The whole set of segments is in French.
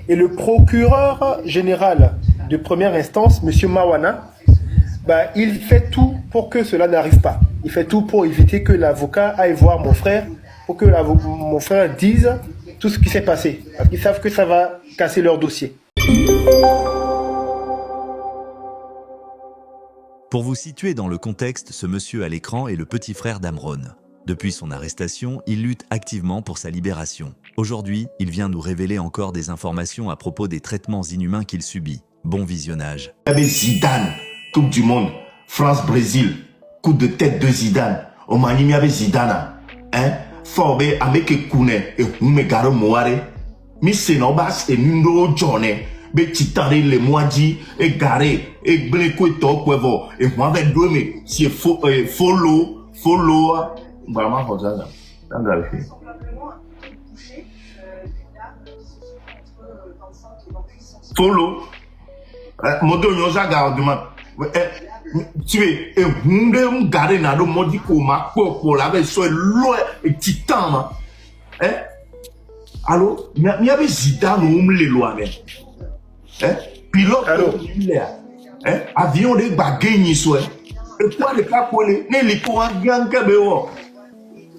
Et le procureur général de première instance, M. Mawana, il fait tout pour que cela n'arrive pas. Il fait tout pour éviter que l'avocat aille voir mon frère, pour que mon frère dise tout ce qui s'est passé. Parce qu'ils savent que ça va casser leur dossier. Pour vous situer dans le contexte, ce monsieur à l'écran est le petit frère d'Amron. Depuis son arrestation, il lutte activement pour sa libération. Aujourd'hui, il vient nous révéler encore des informations à propos des traitements inhumains qu'il subit. Bon visionnage. Il y avait Zidane, Coupe du Monde, France-Brésil, coup de tête de Zidane. Au Mali, il y avait Zidane. Hein? Forbe, avec Koune, et Hume Garo Moare. Mi Senobas et Nundo John. Be Titare le Moadi, et Garé, et Bleko et Tokwevo, et Mohamed Doueme, si follow. Vraiment, comme ça. Follow. Modo Nyoza Gardement. Tu es un garé na do modi ko ma pour la veille soit loin et titan. Hein? Allô? Mi avait Zidane ou le loin. Hein? Pilote. Hein? Avion de bagagne soit. Et quoi le cas pour les ne les courant gang kebeo.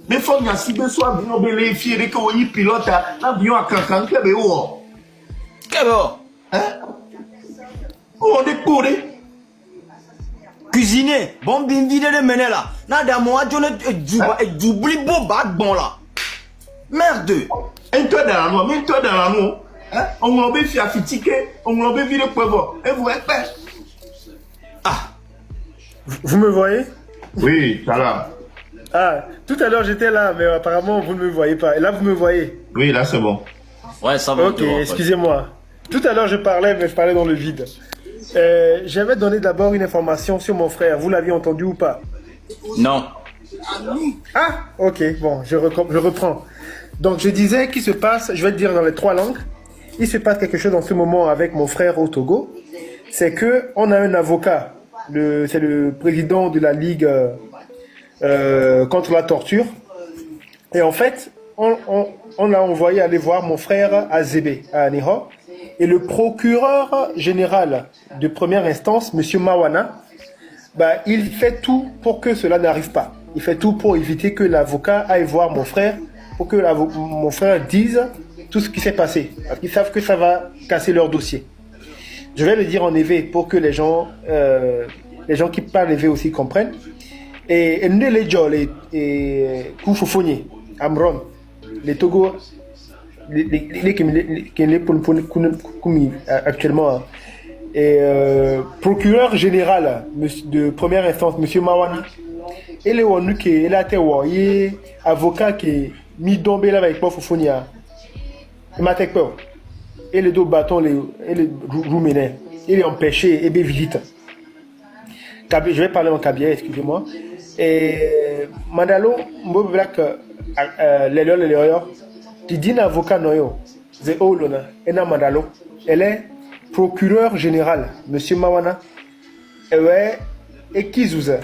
Mais faut bien si besoin avion belé fier que on y pilote avion à kankan kebeo. Kebeo. Hein? On est couré. Cuisiner, bon bien vide de mener là. N'a d'un mois, tu j'oublie beau bac bon là. Merde. Et toi dans la noix, mais toi dans la noix. Hein? On l'a fait à fitiquer, on l'a fait vide pour et vous êtes fait. Ah. Vous me voyez? Oui, ça là. Ah, tout à l'heure j'étais là, mais apparemment vous ne me voyez pas. Et là vous me voyez? Oui, là c'est bon. Ouais, ça va. Ok, excusez-moi. Tout à l'heure je parlais, mais je parlais dans le vide. J'avais donné d'abord une information sur mon frère. Vous l'aviez entendu ou pas? Non. Ah, ok, bon, je reprends. Donc je disais qu'il se passe, je vais te dire dans les 3 langues, il se passe quelque chose en ce moment avec mon frère au Togo. C'est que on a un avocat, c'est le président de la Ligue contre la torture. Et en fait, on l'a envoyé aller voir mon frère à Zébé, à Aniho. Et le procureur général de première instance, M. Mawana, il fait tout pour que cela n'arrive pas. Il fait tout pour éviter que l'avocat aille voir mon frère, pour que mon frère dise tout ce qui s'est passé. Parce qu'ils savent que ça va casser leur dossier. Je vais le dire en évé pour que les gens qui parlent évé aussi comprennent. Et nous les Djol et Koufoufouni, Amron, les Togo, actuellement, et procureur général de première instance, M. Mawana, et le Wanu qui est là, et avocat qui est mis tombé là avec Koufoufouni, et les deux bâtons, et les rouménais, il est empêché, et bien visite. Je vais parler en kabia, excusez-moi. Et Mandalo, Mbobrak, les qui dit avocat noyo, c'est Olona, Ena Mandalo, elle est procureur général, Monsieur Mawana, et Kizouza,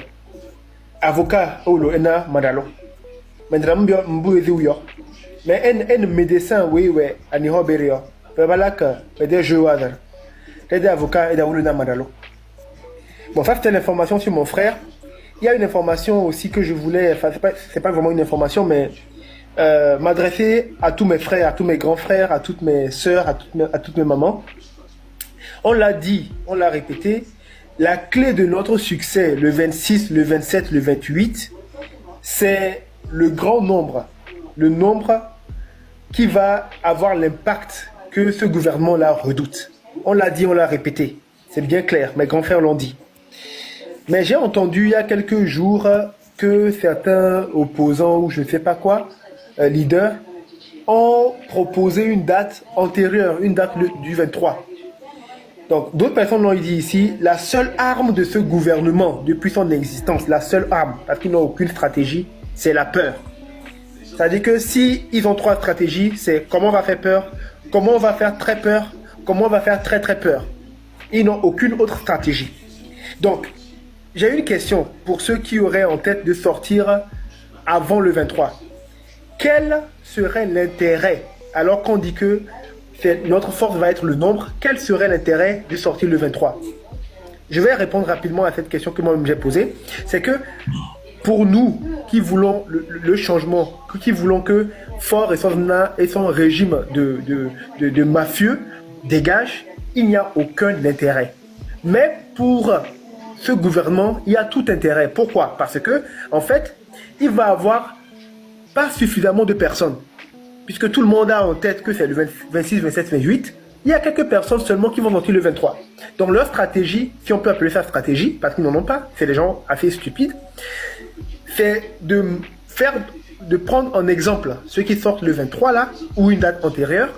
avocat Olo, Ena Mandalo. Mandalo Mbouézouyo, mais un médecin, oui, à Niho Berio, Pebalak, des jeux hasard, des avocats et d'Aoulona Mandalo. Bon, ça c'était l'information sur mon frère. Il y a une information aussi que je voulais, enfin c'est pas vraiment une information, mais m'adresser à tous mes frères, à tous mes grands frères, à toutes mes sœurs, à toutes mes mamans. On l'a dit, on l'a répété, la clé de notre succès, le 26, le 27, le 28, c'est le grand nombre, le nombre qui va avoir l'impact que ce gouvernement-là redoute. On l'a dit, on l'a répété, c'est bien clair, mes grands frères l'ont dit. Mais j'ai entendu il y a quelques jours que certains opposants ou je ne sais pas quoi, leaders, ont proposé une date antérieure, une date du 23. Donc d'autres personnes l'ont dit ici, la seule arme de ce gouvernement depuis son existence, la seule arme, parce qu'ils n'ont aucune stratégie, c'est la peur. C'est-à-dire que si ils ont 3 stratégies, c'est comment on va faire peur, comment on va faire très peur, comment on va faire très très peur. Ils n'ont aucune autre stratégie. Donc, j'ai une question pour ceux qui auraient en tête de sortir avant le 23. Quel serait l'intérêt, alors qu'on dit que notre force va être le nombre. Quel serait l'intérêt de sortir le 23? Je vais répondre rapidement à cette question que moi-même j'ai posée. C'est que pour nous qui voulons le changement, qui voulons que Faure et son régime de mafieux dégagent, il n'y a aucun intérêt. Mais pour ce gouvernement, il y a tout intérêt. Pourquoi? Parce que, en fait, il va avoir pas suffisamment de personnes. Puisque tout le monde a en tête que c'est le 26, 27, 28, il y a quelques personnes seulement qui vont sortir le 23. Donc leur stratégie, si on peut appeler ça stratégie, parce qu'ils n'en ont pas, c'est des gens assez stupides, c'est de prendre en exemple ceux qui sortent le 23 là, ou une date antérieure,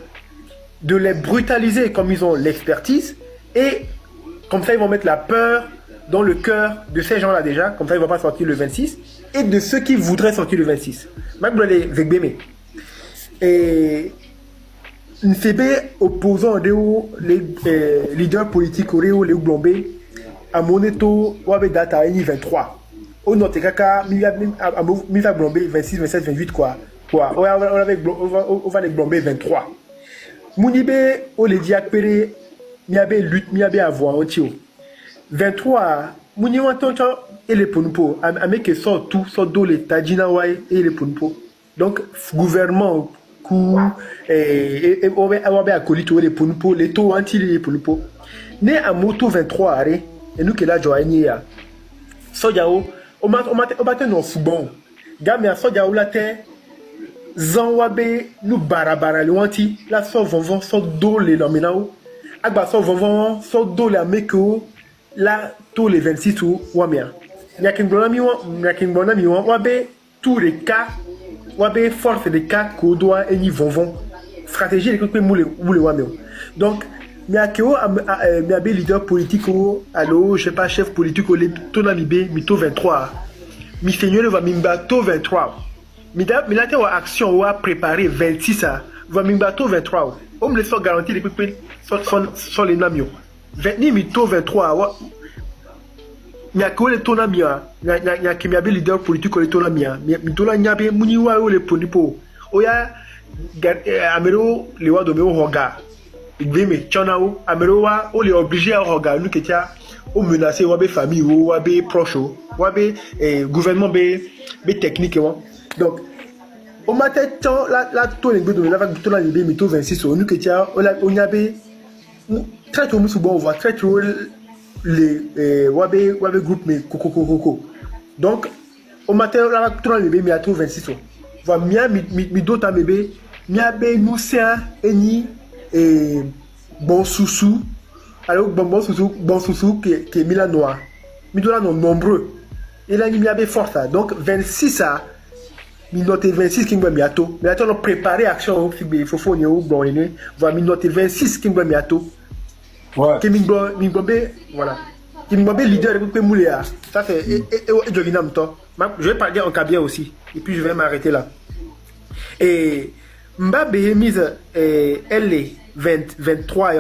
de les brutaliser comme ils ont l'expertise, et comme ça ils vont mettre la peur dans le cœur de ces gens là déjà, comme ça ils ne vont pas sortir le 26, et de ceux qui voudraient sortir le 26. Les Vegbeme. Et Nsebe opposant les leaders politiques les Blombe à Moneto Wabe data 23. Au note kaka mi va Blombe 26 27 28 quoi. On va les Blombe 23. Munibe o le diakpere mi abe lutte mi abe avoir otio. 23 muni wantonto et les ponpo ameke sort tout sort do les tajina wai et les ponpo. Donc gouvernement et awabe akolito les ponpo les taux anti les ponpo. Ne a moto 23 are et nous que la joanie ya. Sojao o matin no fubon. Game a sojao la terre zan wabe nous barabara le wanti la so vovon so do les nominao. Agba so vovon so do les ameko la tous les 26 ou wamia. Nyakin blona mi wabe tous les cas wabe force de cas qu'on doit et ni vont stratégie les que moule wamio. Donc miakeo miabe leader politique allo je sais pas chef politique les tonamibe mito 23 mi seigneur va mimbato 23 mi la te wa action wa préparer 26 a va mimbato 23 on me laisse garantir les que sur les namio 20 mito 23 wa miakeo les tonamia nya miabe leader politique les tonamia mi tola nyabe muni wa le ponipo oya amero le wa do me hoga Igveme Tchonao, Ameroa, on est obligé à regarder nous qui tient au menacé ou à famille ou à proche ou à gouvernement be technique. Donc, au matin, la tour est de la vague de la libé, mito 26, nous qui tient, on y a très tôt, on voit très tôt les wabe groupe, mais coco. Donc, au matin, la vague de la libé, mais à tout 26. Voilà, mi d'autres bébé, mi a bé nous c'est un et bon sous alors bon sous qui est mis la noire mais là non nombreux et là il y avait force donc 26 à minute 26 qui me bientôt mais attends on préparer action il faut bon il va minute 26 qui me bientôt ouais qui voilà qui me leader de Mouléa ça c'est et je vais parler en cabien aussi et puis je vais m'arrêter là et Mbabe mise elle est 23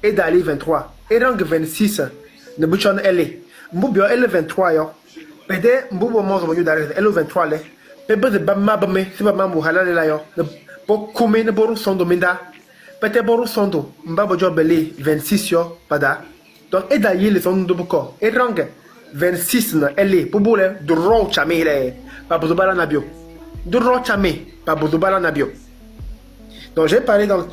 et d'aller 23 et rang 26 ne bouchon elle est mbubio elle 23 pede mbubo mozo yo d'aller elle 23 le pebe de bamma bame si bamma mo halale la yo bo kume ne boru sondo minda pete boru sondo mbabo jo belé 26 pada donc et d'aller les sondo boko et rang 26 na elle est pour bole de ro chamele pa bozobala nabio de ro chame pa bozobala nabio. Donc j'ai parlé donc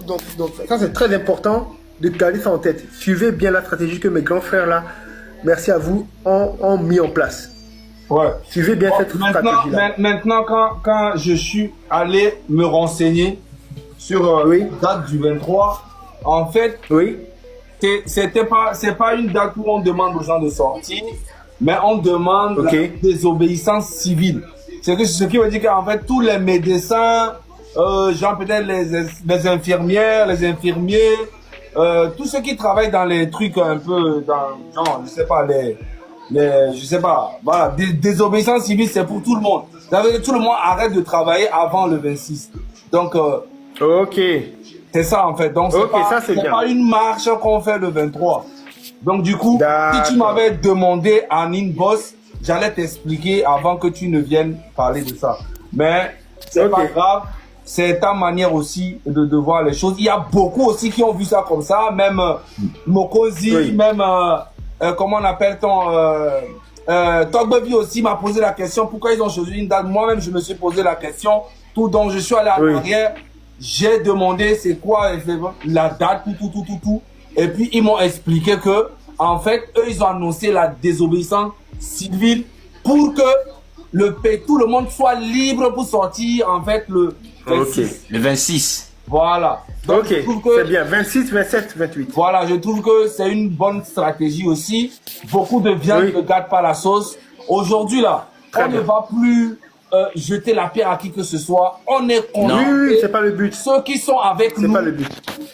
ça c'est très important de garder ça en tête. Suivez bien la stratégie que mes grands frères là, merci à vous, ont mis en place. Ouais. Suivez bien cette stratégie là. Maintenant quand je suis allé me renseigner sur la date du 23, en fait, c'est pas une date où on demande aux gens de sortir, mais on demande la désobéissance civile. C'est ce qui veut dire qu'en fait tous les médecins genre peut-être les infirmières, les infirmiers, tous ceux qui travaillent dans les trucs un peu dans genre je sais pas je sais pas voilà désobéissance civile c'est pour tout le monde. Tout le monde arrête de travailler avant le 26. Donc c'est ça en fait. Donc c'est pas une marche qu'on fait le 23. Donc du coup si tu m'avais demandé en inbox, j'allais t'expliquer avant que tu ne viennes parler de ça. Mais c'est pas grave. c'est ta manière aussi de voir les choses. Il y a beaucoup aussi qui ont vu ça comme ça, même Mokosi, Oui. même, comment on appelle-t-on, Togbebi aussi m'a posé la question, pourquoi ils ont choisi une date. Moi-même, je me suis posé la question, tout donc je suis allé en Oui. arrière, j'ai demandé c'est quoi la date, tout. Et puis, ils m'ont expliqué que, en fait, eux, ils ont annoncé la désobéissance civile pour que tout le monde soit libre pour sortir, en fait, le 26. Le 26. Voilà. Donc, Ok, je trouve que, c'est bien. 26, 27, 28. voilà, je trouve que c'est une bonne stratégie aussi. Beaucoup de viande Oui. ne gâte pas la sauce. Aujourd'hui, là, Très on ne bien. va plus jeter la pierre à qui que ce soit. On est Oui, contre oui, c'est pas le but. ceux qui sont avec C'est nous. pas le but.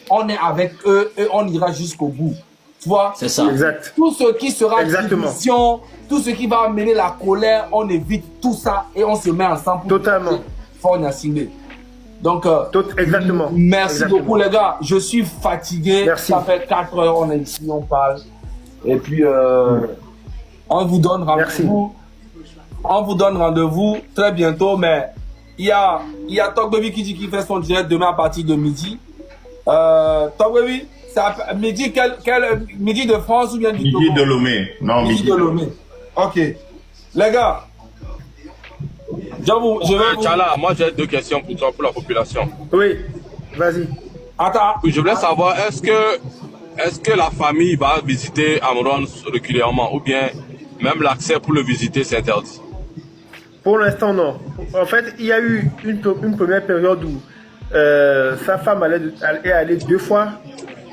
On est avec eux et on ira jusqu'au bout. Tu vois? C'est ça. Exact. Tout ce qui sera Exactement. division, tout ce qui va amener la colère, on évite tout ça et on se met ensemble pour Totalement. Fort Gnassingbé. Donc, Exactement. merci Exactement. beaucoup les gars. Je suis fatigué. Merci. Ça fait 4 heures, on est ici, on parle. Et puis, on vous donne Merci. rendez-vous. On vous donne rendez-vous très bientôt, mais il y a Togbebi qui dit qu'il fait son direct demain à partir de midi. Togbebi, c'est à midi, midi de France ou bien du Midi Togo? de Lomé. Non, Midi de Lomé. Ok. Les gars, je vais vous... Tchala, moi j'ai 2 questions pour toi, pour la population. Oui, vas-y. Attends. Je voulais savoir, est-ce que la famille va visiter Amron régulièrement ou bien même l'accès pour le visiter c'est interdit? Pour l'instant, non. En fait, il y a eu une première période où sa femme est allée 2 fois.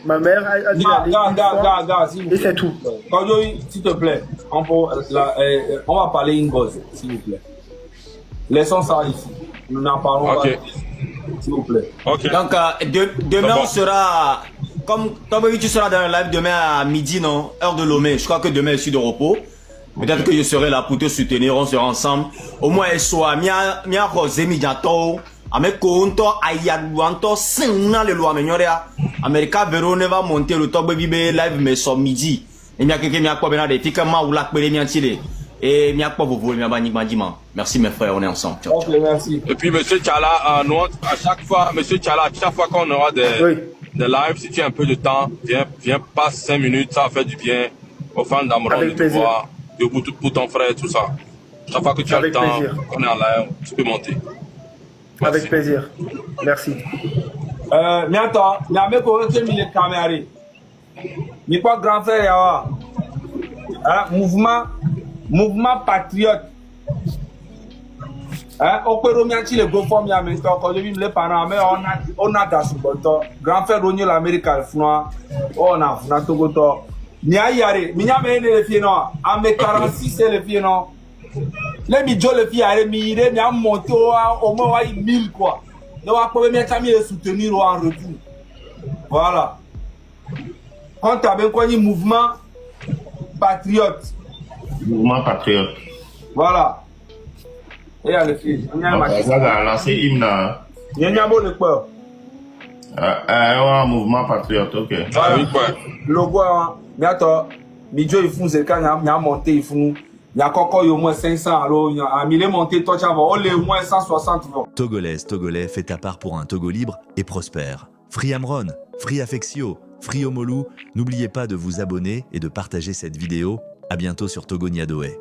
Ma mère a dû aller une fois. Gars, s'il vous Et plaît. c'est tout. Kodjoï, s'il te plaît, on va parler Ingos, s'il vous plaît. Laissons ça ici. Nous n'en parlons Ok. pas. S'il vous plaît. Ok. Donc, demain, C'est bon. on sera. Comme Togbebi, tu seras dans le live demain à midi, non? Heure de Lomé. Je crois que demain, je suis de repos. Peut-être que je serai là pour te soutenir. On sera ensemble. Au moins, elle soit. Mia Rosé, Midiato. Avec Konto, Ayaduanto, Sena, le loi Menyoria. America Verone va monter le Togbebi live, mais sur midi. Et mia quelqu'un mia quoi benade. Tika ma ou la kwele mia tile. Et mia quoi vous voulez mia bani bandima. Merci mes frères, on est ensemble. Ciao, ciao. Ok, merci. Et puis Monsieur Tchala, nous, à chaque fois qu'on aura Oui. des lives, si tu as un peu de temps, viens passe 5 minutes, ça va faire du bien aux fans d'Amron Avec de te plaisir. voir, pour ton frère, tout ça. Chaque fois que tu as Avec le temps, plaisir. qu'on est en live, tu peux monter. Merci. Avec plaisir. Merci. Miato, Miame Kowote Mille Kamari. Mi quoi grand frère yawa? Mouvement patriote. Okpero mianchi le go for mi amento ko je le parents mais on a gasuboto. Grand frère Ronyo l'Amérique alfuna. On a funa togoto. Ni ayare, mi nyame ne le fie no. Ame 46 c'est le fie no. Les midjo le fie ayare mi ire mi a monté au moins 1000 quoi. Donc après mi a mis le soutenir en retour. Voilà. On t'a bien quoi mouvement patriote. Mouvement patriote. Voilà. Et à les filles, on y a Donc, ma ça a lancé hymne. Il y a un beau le quoi. Un mouvement patriote, ok. Ah oui, quoi. Logo, mais attends, Midjo il faut c'est quand il y a monté, il faut il y a encore au moins 500 alors il y a mis monté toi tu vas on les au moins 160 vont. Togolaise, Togolais, fais ta part pour un Togo libre et prospère. Free Amron, Free Affectio, Free Omolu, n'oubliez pas de vous abonner et de partager cette vidéo. À bientôt sur Togo Niadoé.